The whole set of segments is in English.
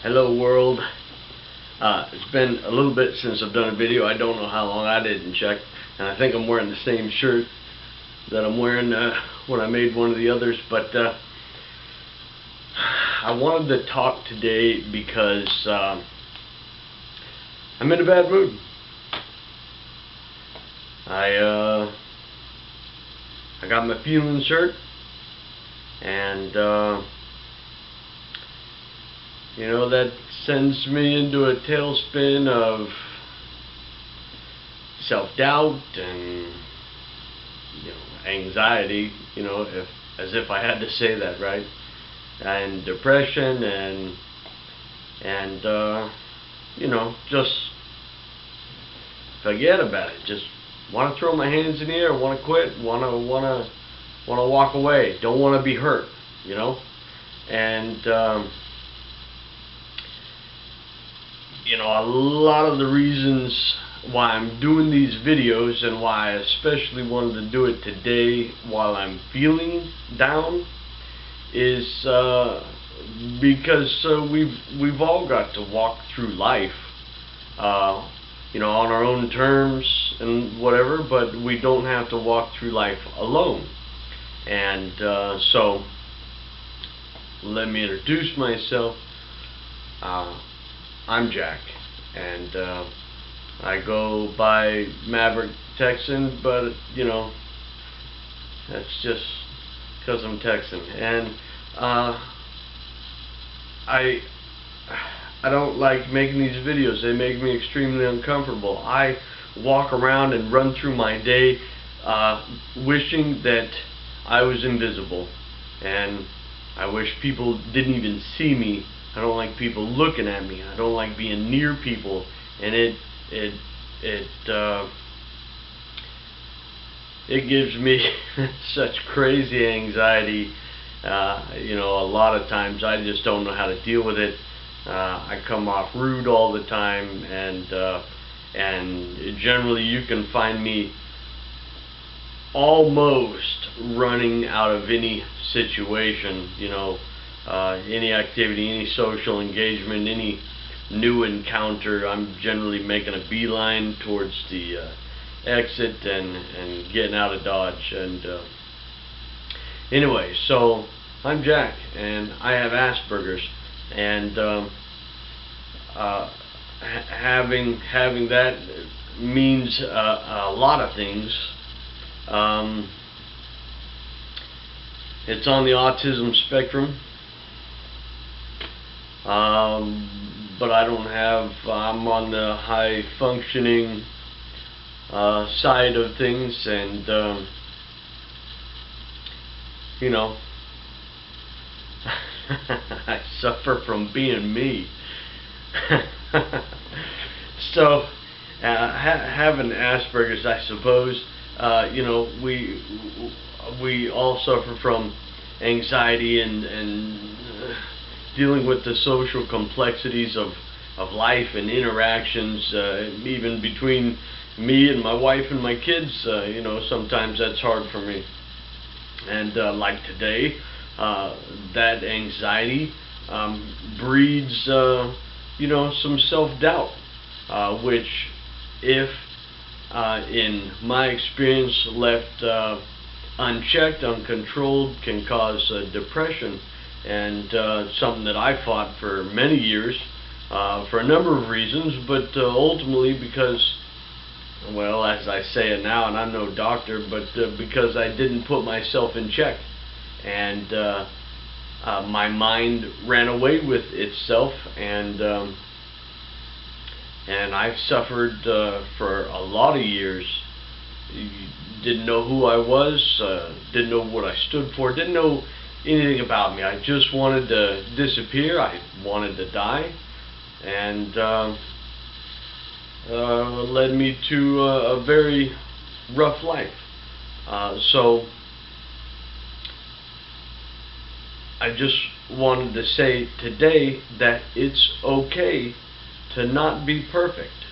Hello world. It's been a little bit since I've done a video. I don't know how long. I didn't check, and I think I'm wearing the same shirt that I'm wearing when I made one of the others, but I wanted to talk today because I'm in a bad mood. I got my feeling shirt, and you know, that sends me into a tailspin of self-doubt and, you know, anxiety, you know, as if I had to say that, right? And depression and you know, just forget about it. Just want to throw my hands in the air, want to quit, want to walk away, don't want to be hurt, you know? And you know, a lot of the reasons why I'm doing these videos and why I especially wanted to do it today while I'm feeling down is because we've all got to walk through life, you know, on our own terms and whatever, but we don't have to walk through life alone. And so let me introduce myself. I'm Jack, and I go by Maverick Texan, but you know, that's just because I'm Texan. And I don't like making these videos. They make me extremely uncomfortable. I walk around and run through my day wishing that I was invisible, and I wish people didn't even see me. I don't like people looking at me. I don't like being near people, and it gives me such crazy anxiety. You know, a lot of times I just don't know how to deal with it. I come off rude all the time, and generally you can find me almost running out of any situation, you know. Any activity, any social engagement, any new encounter, I'm generally making a beeline towards the exit and getting out of Dodge. And anyway, so I'm Jack, and I have Asperger's, and having that means a lot of things. It's on the autism spectrum. But I don't have, I'm on the high functioning side of things, and you know, I suffer from being me. So having Asperger's, I suppose, you know, we all suffer from anxiety and dealing with the social complexities of life and interactions, even between me and my wife and my kids. You know, sometimes that's hard for me. And like today, that anxiety breeds, you know, some self-doubt, which, if in my experience left unchecked, uncontrolled, can cause depression. And something that I fought for many years for a number of reasons, but ultimately because, well, as I say it now, and I'm no doctor, but because I didn't put myself in check, and my mind ran away with itself, and I've suffered for a lot of years. Didn't know who I was, didn't know what I stood for, didn't know anything about me. I just wanted to disappear. I wanted to die, and led me to a very rough life. So I just wanted to say today that it's okay to not be perfect.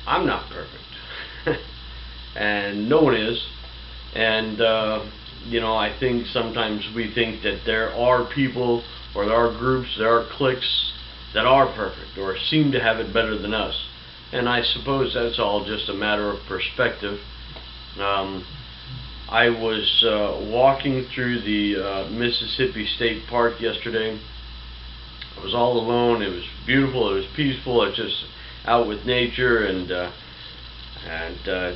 I'm not perfect, and no one is, and you know, I think sometimes we think that there are people, or there are groups, there are cliques that are perfect or seem to have it better than us. And I suppose that's all just a matter of perspective. I was walking through the Mississippi State Park yesterday. I was all alone. It was beautiful. It was peaceful. I was just out with nature and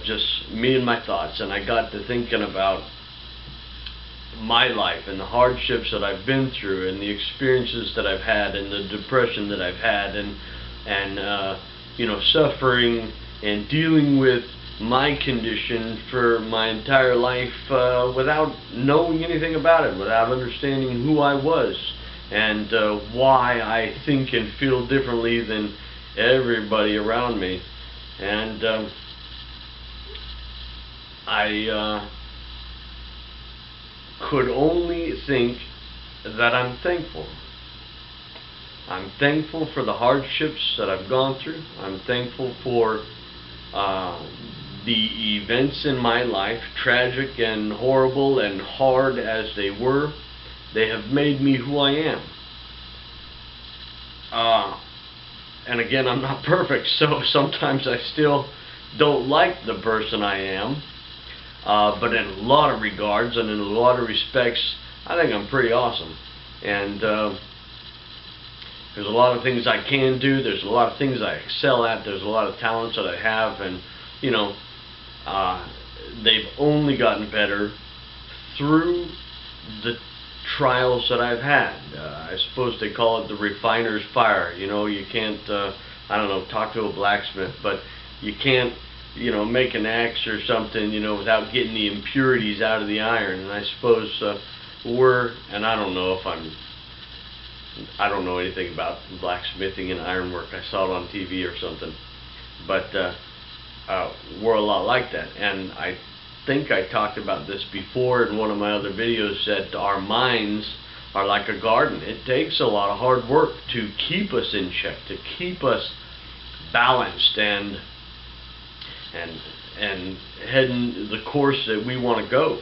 just me and my thoughts. And I got to thinking about my life and the hardships that I've been through and the experiences that I've had and the depression that I've had and you know, suffering and dealing with my condition for my entire life without knowing anything about it, without understanding who I was and why I think and feel differently than everybody around me. And I could only think that I'm thankful. I'm thankful for the hardships that I've gone through. I'm thankful for the events in my life, tragic and horrible and hard as they were. They have made me who I am. And again, I'm not perfect, so sometimes I still don't like the person I am. But in a lot of regards and in a lot of respects, I think I'm pretty awesome. And there's a lot of things I can do. There's a lot of things I excel at. There's a lot of talents that I have, and you know, they've only gotten better through the trials that I've had. I suppose they call it the refiner's fire. You know, you can't, I don't know, talk to a blacksmith, but you can't, you know, make an axe or something, you know, without getting the impurities out of the iron. And I suppose and I don't know if I don't know anything about blacksmithing and ironwork. I saw it on TV or something. But we're a lot like that. And I think I talked about this before in one of my other videos, that our minds are like a garden. It takes a lot of hard work to keep us in check, to keep us balanced and heading the course that we want to go.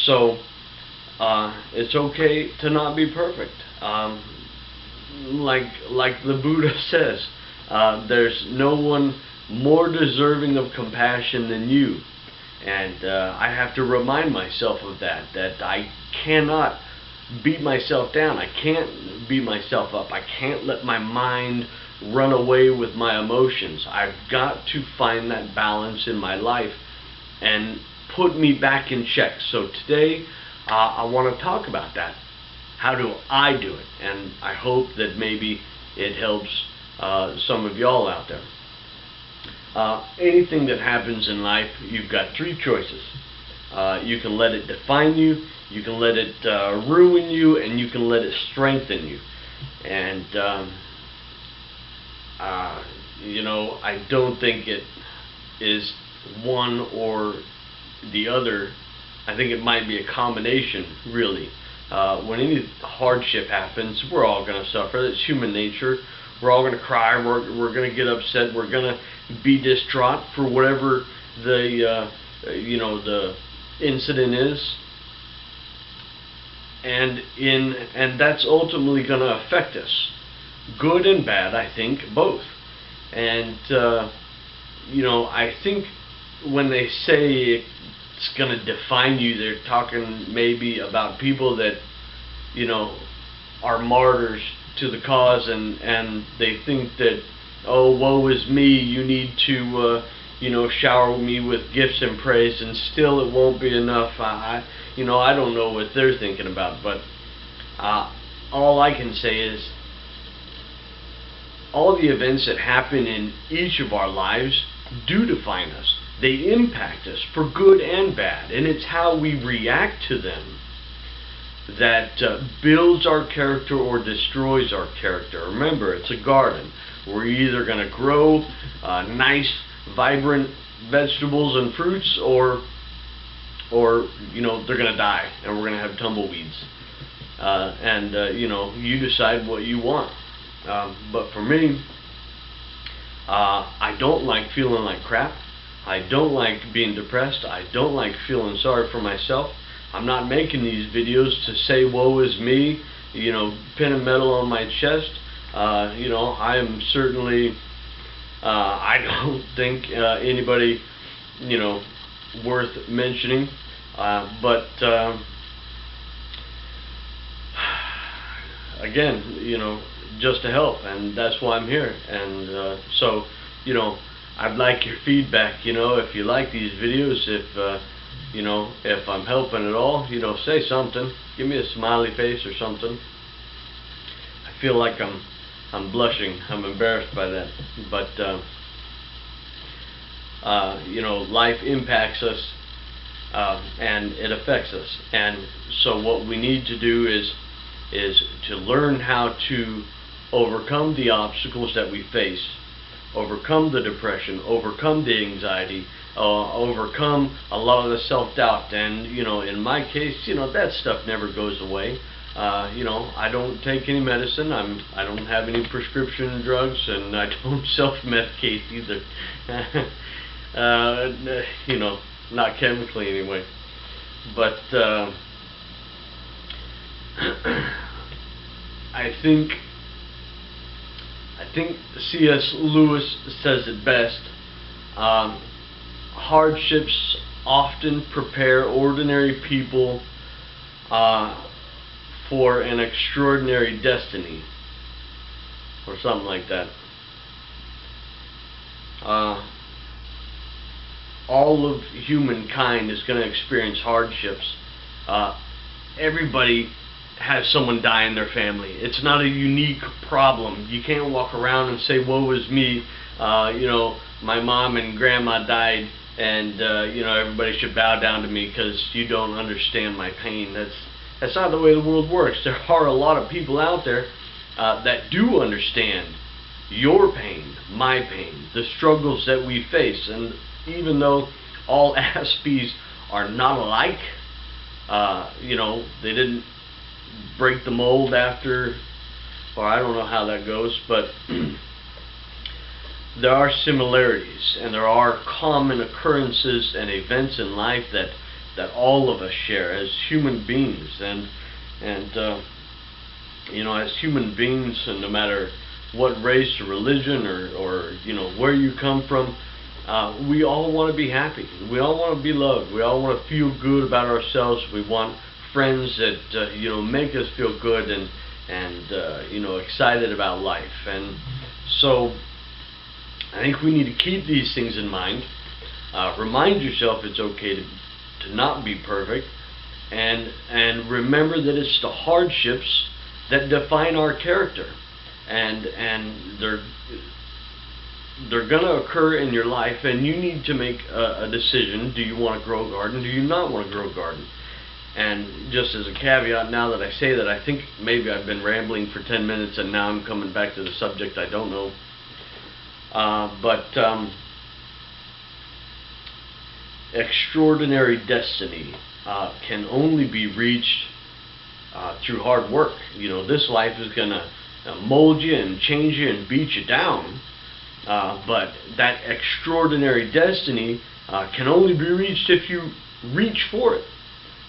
So it's okay to not be perfect. Like the Buddha says, there's no one more deserving of compassion than you. And I have to remind myself of that I cannot beat myself down. I can't beat myself up. I can't let my mind run away with my emotions. I've got to find that balance in my life and put me back in check. So today I want to talk about that. How do I do it? And I hope that maybe it helps some of y'all out there. Anything that happens in life, you've got three choices. You can let it define you, you can let it ruin you, and you can let it strengthen you. And you know, I don't think it is one or the other. I think it might be a combination, really. When any hardship happens, we're all going to suffer. That's human nature. We're all going to cry. We're going to get upset. We're going to be distraught for whatever the you know, the incident is. And that's ultimately going to affect us, good and bad. I think both. And you know, I think when they say it's going to define you, they're talking maybe about people that, you know, are martyrs to the cause, and they think that, oh, woe is me, you need to you know, shower me with gifts and praise, and still it won't be enough. You know, I don't know what they're thinking about, but all I can say is all the events that happen in each of our lives do define us. They impact us for good and bad, and it's how we react to them that builds our character or destroys our character. Remember, it's a garden. We're either going to grow nice, vibrant vegetables and fruits, or you know, they're going to die, and we're going to have tumbleweeds. You know, you decide what you want. But for me, I don't like feeling like crap. I don't like being depressed. I don't like feeling sorry for myself. I'm not making these videos to say woe is me, you know, pin a medal on my chest. You know, I am certainly, I don't think anybody, you know, worth mentioning, but again, you know, just to help, and that's why I'm here. And so, you know, I'd like your feedback. You know, if you like these videos, if you know, if I'm helping at all, you know, say something. Give me a smiley face or something. I feel like I'm blushing. I'm embarrassed by that, but you know, life impacts us, and it affects us. And so, what we need to do is to learn how to overcome the obstacles that we face, overcome the depression, overcome the anxiety, overcome a lot of the self-doubt. And you know, in my case, you know, that stuff never goes away. You know, I don't take any medicine. I don't have any prescription drugs, and I don't self-medicate either. You know, not chemically anyway. But I think C.S. Lewis says it best. Hardships often prepare ordinary people for an extraordinary destiny, or something like that. All of humankind is going to experience hardships. Everybody has someone die in their family. It's not a unique problem. You can't walk around and say, woe is me, you know, my mom and grandma died, and you know, everybody should bow down to me because you don't understand my pain. That's not the way the world works. There are a lot of people out there that do understand your pain, my pain, the struggles that we face. And even though all Aspies are not alike, you know, they didn't break the mold after, or I don't know how that goes, but there are similarities, and there are common occurrences and events in life that all of us share as human beings. And you know, as human beings, and no matter what race or religion or you know, where you come from, we all want to be happy. We all want to be loved. We all want to feel good about ourselves. We want friends that you know, make us feel good and you know, excited about life. And so I think we need to keep these things in mind. Remind yourself it's okay to not be perfect, and remember that it's the hardships that define our character, and they're going to occur in your life, and you need to make a decision. Do you want to grow a garden? Do you not want to grow a garden? And just as a caveat, now that I say that, I think maybe I've been rambling for 10 minutes and now I'm coming back to the subject. I don't know. But extraordinary destiny can only be reached through hard work. You know, this life is going to mold you and change you and beat you down. But that extraordinary destiny can only be reached if you reach for it.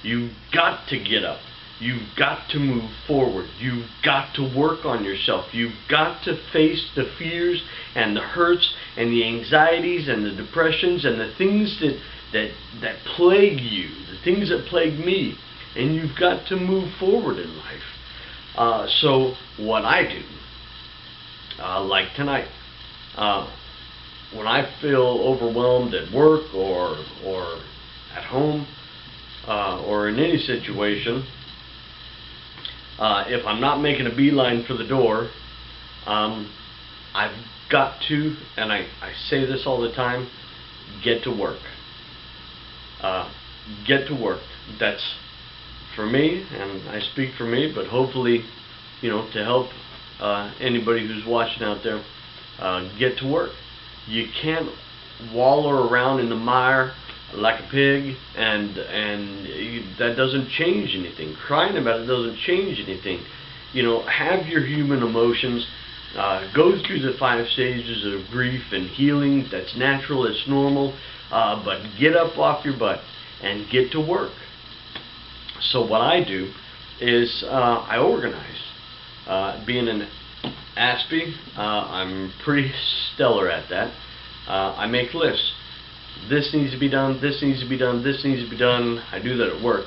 You've got to get up. You've got to move forward. You've got to work on yourself. You've got to face the fears and the hurts and the anxieties and the depressions and the things that plague you, the things that plague me. And you've got to move forward in life. So what I do, like tonight, when I feel overwhelmed at work or at home, or in any situation, if I'm not making a beeline for the door, I've got to, and I say this all the time, get to work. Get to work. That's for me, and I speak for me, but hopefully, you know, to help anybody who's watching out there, get to work. You can't wallow around in the mire like a pig, and that doesn't change anything. Crying about it doesn't change anything. You know, have your human emotions. Go through the 5 stages of grief and healing. That's natural. It's normal. But get up off your butt and get to work. So what I do is I organize. Being an Aspie. I'm pretty stellar at that. I make lists. This needs to be done, this needs to be done, this needs to be done. I do that at work.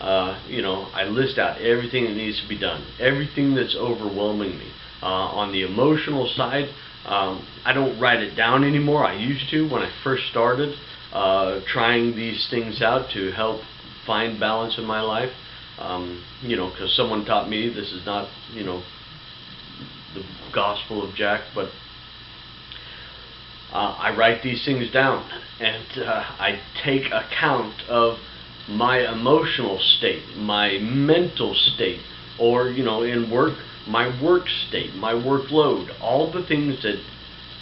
I list out everything that needs to be done, everything that's overwhelming me. On the emotional side, I don't write it down anymore. I used to when I first started trying these things out to help find balance in my life. Because someone taught me this is not, the gospel of Jack, but I write these things down, and I take account of my emotional state, my mental state, or in work, my work state, my workload, all the things that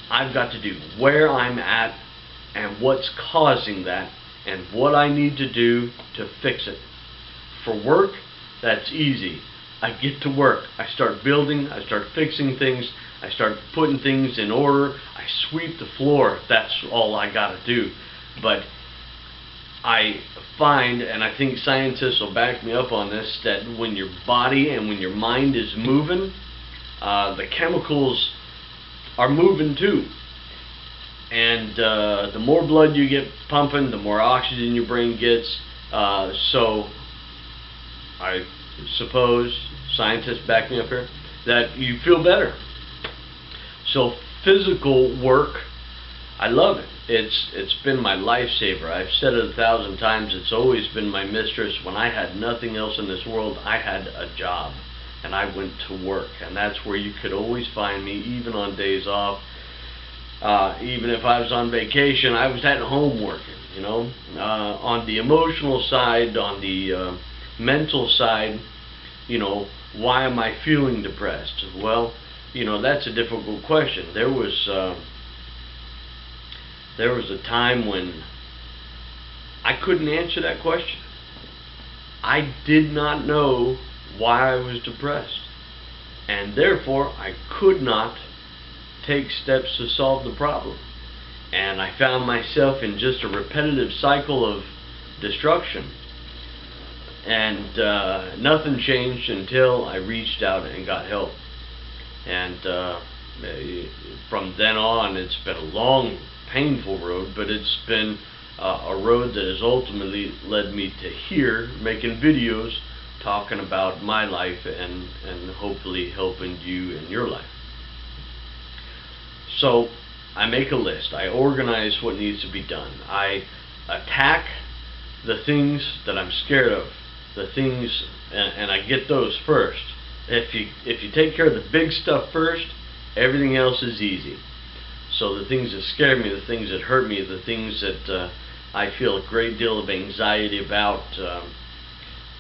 I've got to do, where I'm at, and what's causing that, and what I need to do to fix it. For work, that's easy. I get to work, I start building, I start fixing things, I start putting things in order, I sweep the floor. That's all I gotta do. But I find, and I think scientists will back me up on this, that when your body and when your mind is moving, the chemicals are moving too. And the more blood you get pumping, the more oxygen your brain gets. So I suppose, scientists back me up here, that you feel better. So physical work, I love it. It's been my lifesaver. I've said it 1,000 times. It's always been my mistress. When I had nothing else in this world, I had a job, and I went to work, and that's where you could always find me, even on days off. Even if I was on vacation, I was at home working. On the emotional side, on the mental side, why am I feeling depressed? Well, that's a difficult question. There was a time when I couldn't answer that question. I did not know why I was depressed, and therefore I could not take steps to solve the problem. And I found myself in just a repetitive cycle of destruction. And nothing changed until I reached out and got help. And from then on, it's been a long, painful road, but it's been a road that has ultimately led me to here, making videos, talking about my life, and hopefully helping you in your life. So I make a list. I organize what needs to be done. I attack the things that I'm scared of, the things, and I get those first. If you take care of the big stuff first, everything else is easy. So the things that scare me, the things that hurt me, the things that I feel a great deal of anxiety about,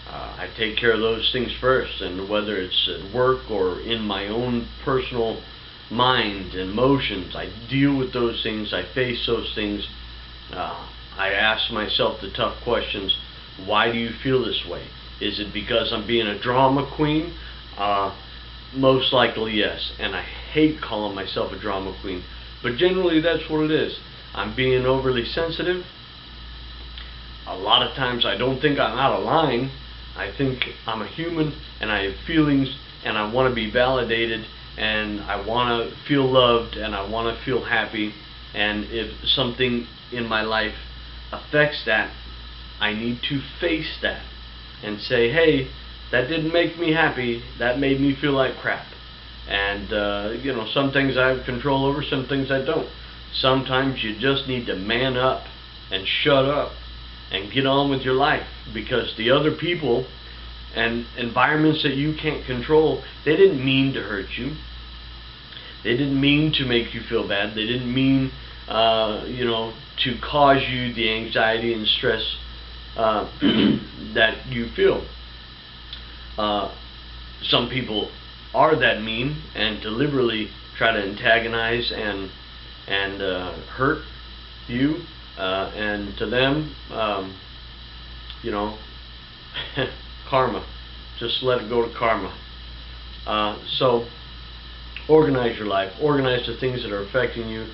I take care of those things first. And whether it's at work or in my own personal mind and emotions, I deal with those things, I face those things. I ask myself the tough questions. Why do you feel this way? Is it because I'm being a drama queen? Most likely yes, and I hate calling myself a drama queen, but generally that's what it is. I'm being overly sensitive. A lot of times I don't think I'm out of line. I think I'm a human and I have feelings, and I want to be validated, and I want to feel loved, and I want to feel happy. And if something in my life affects that, I need to face that and say, hey, that didn't make me happy, that made me feel like crap. And some things I have control over, some things I don't. Sometimes you just need to man up and shut up and get on with your life, because the other people and environments that you can't control, they didn't mean to hurt you. They didn't mean to make you feel bad. They didn't mean to cause you the anxiety and stress that you feel. Some people are that mean and deliberately try to antagonize and hurt you, and to them, karma. Just let it go to karma. So organize your life. Organize the things that are affecting you.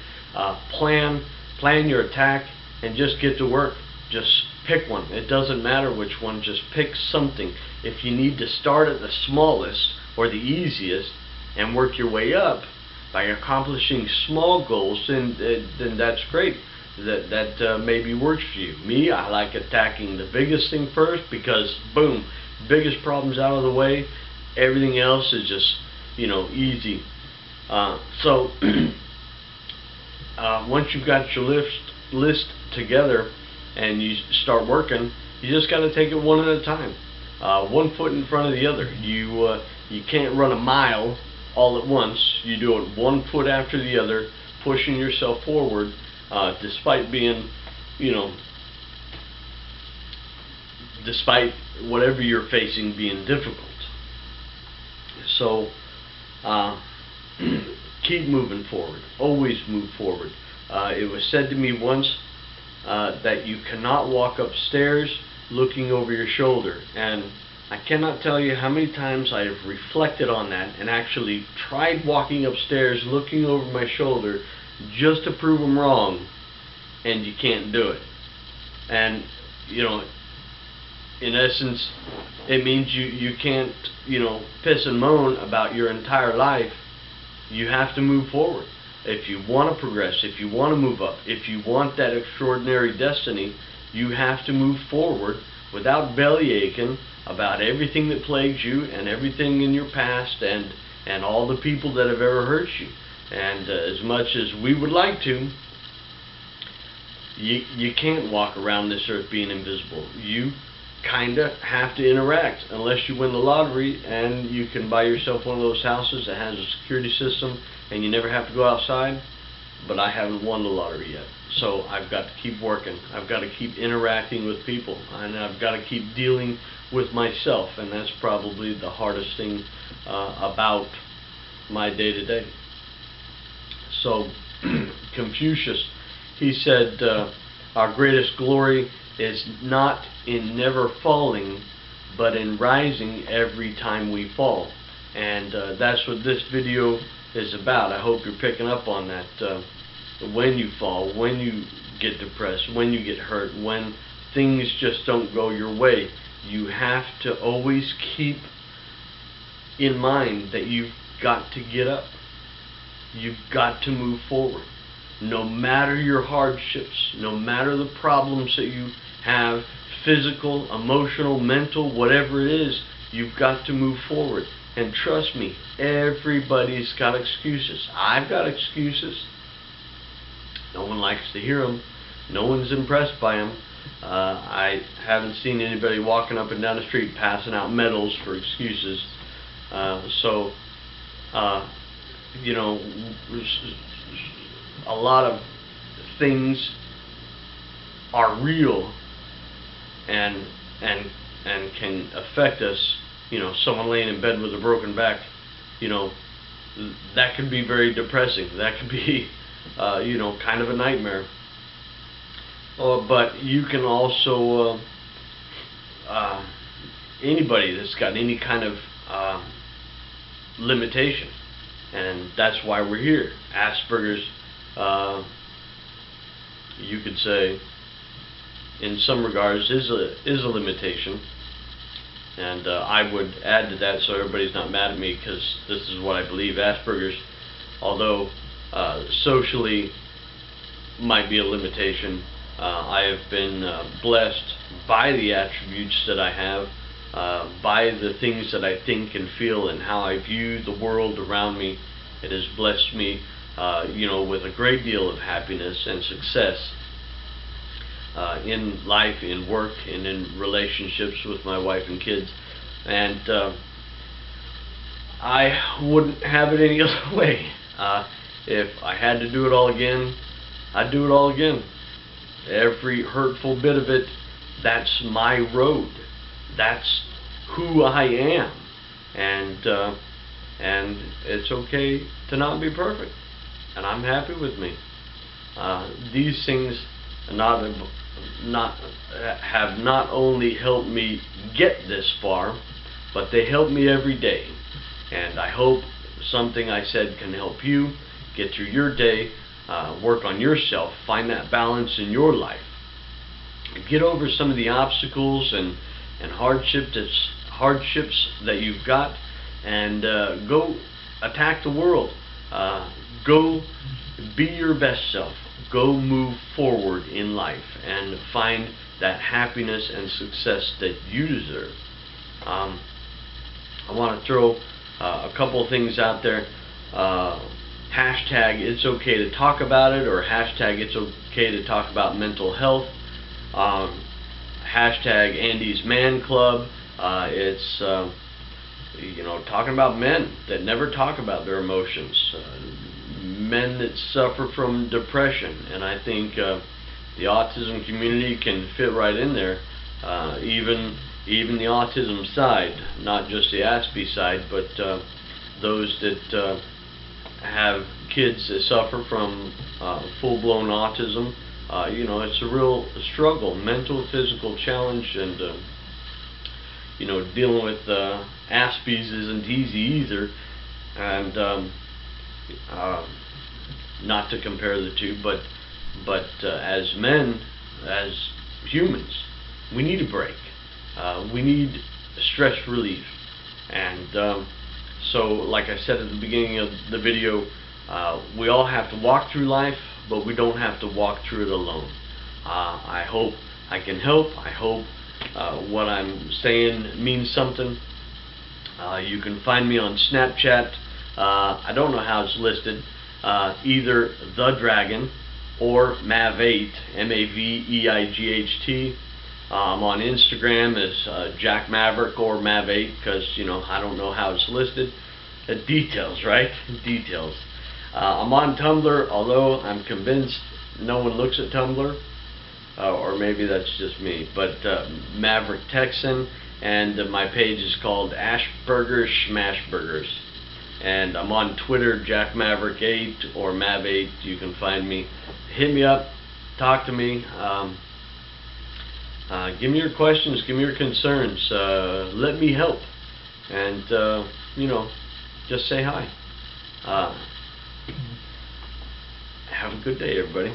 Plan your attack, and just get to work. Just pick one. It doesn't matter which one. Just pick something. If you need to start at the smallest or the easiest, and work your way up by accomplishing small goals, then that's great. That maybe works for you. Me, I like attacking the biggest thing first, because boom, biggest problem's out of the way. Everything else is just, easy. So once you've got your list together and you start working, you just got to take it one at a time, one foot in front of the other. You can't run a mile all at once. You do it one foot after the other, pushing yourself forward, despite being, despite whatever you're facing being difficult. So keep moving forward. Always move forward. It was said to me once that you cannot walk upstairs looking over your shoulder, and I cannot tell you how many times I have reflected on that and actually tried walking upstairs looking over my shoulder just to prove them wrong, and you can't do it. And in essence, it means you can't piss and moan about your entire life. You have to move forward. If you want to progress, if you want to move up, if you want that extraordinary destiny, you have to move forward without belly aching about everything that plagues you and everything in your past and all the people that have ever hurt you. And as much as we would like to, you can't walk around this earth being invisible. You kinda have to interact, unless you win the lottery and you can buy yourself one of those houses that has a security system and you never have to go outside. But I haven't won the lottery yet, so I've got to keep working. I've got to keep interacting with people, and I've got to keep dealing with myself, and that's probably the hardest thing about my day-to-day. So Confucius, he said, our greatest glory is not in never falling, but in rising every time we fall. And that's what this video is about. I hope you're picking up on that. When you fall, when you get depressed, when you get hurt, when things just don't go your way, you have to always keep in mind that you've got to get up. You've got to move forward. No matter your hardships, no matter the problems that you have, physical, emotional, mental, whatever it is, you've got to move forward. And trust me, everybody's got excuses. I've got excuses. No one likes to hear them. No one's impressed by them. I haven't seen anybody walking up and down the street passing out medals for excuses. So a lot of things are real and can affect us. Someone laying in bed with a broken back, that could be very depressing. That could be, kind of a nightmare. But you can also, anybody that's got any kind of limitation, and that's why we're here. Asperger's, you could say, in some regards, is a limitation. And I would add to that, so everybody's not mad at me, because this is what I believe. Asperger's, although socially might be a limitation, I have been blessed by the attributes that I have, by the things that I think and feel and how I view the world around me. It has blessed me, with a great deal of happiness and success in life, in work, and in relationships with my wife and kids. And I wouldn't have it any other way. If I had to do it all again, I'd do it all again. Every hurtful bit of it, that's my road. That's who I am. And it's okay to not be perfect. And I'm happy with me. These things have not only helped me get this far, but they help me every day. And I hope something I said can help you get through your day, work on yourself, find that balance in your life, get over some of the obstacles and hardships that you've got, and go attack the world. Go be your best self. Go move forward in life and find that happiness and success that you deserve. I want to throw a couple of things out there. Hashtag it's okay to talk about it, or hashtag it's okay to talk about mental health. Hashtag Andy's Man Club. It's talking about men that never talk about their emotions, men that suffer from depression, and I think the autism community can fit right in there. Even the autism side, not just the Aspie side, but those that have kids that suffer from full-blown autism. It's a real struggle, mental, physical challenge, and dealing with Aspies isn't easy either. And not to compare the two, but as men, as humans, we need a break. We need stress relief, and so, like I said at the beginning of the video, we all have to walk through life, but we don't have to walk through it alone. I hope I can help. I hope what I'm saying means something. You can find me on Snapchat. I don't know how it's listed. Either The Dragon or Mav8, MAVEIGHT. I'm on Instagram as Jack Maverick or Mav8, because I don't know how it's listed. Details, right? Details. I'm on Tumblr, although I'm convinced no one looks at Tumblr, or maybe that's just me. But Maverick Texan, and my page is called Ashburgers Smashburgers. And I'm on Twitter, Jack Maverick 8 or Mav8. You can find me. Hit me up. Talk to me. Give me your questions, give me your concerns, let me help, and just say hi. Have a good day, everybody.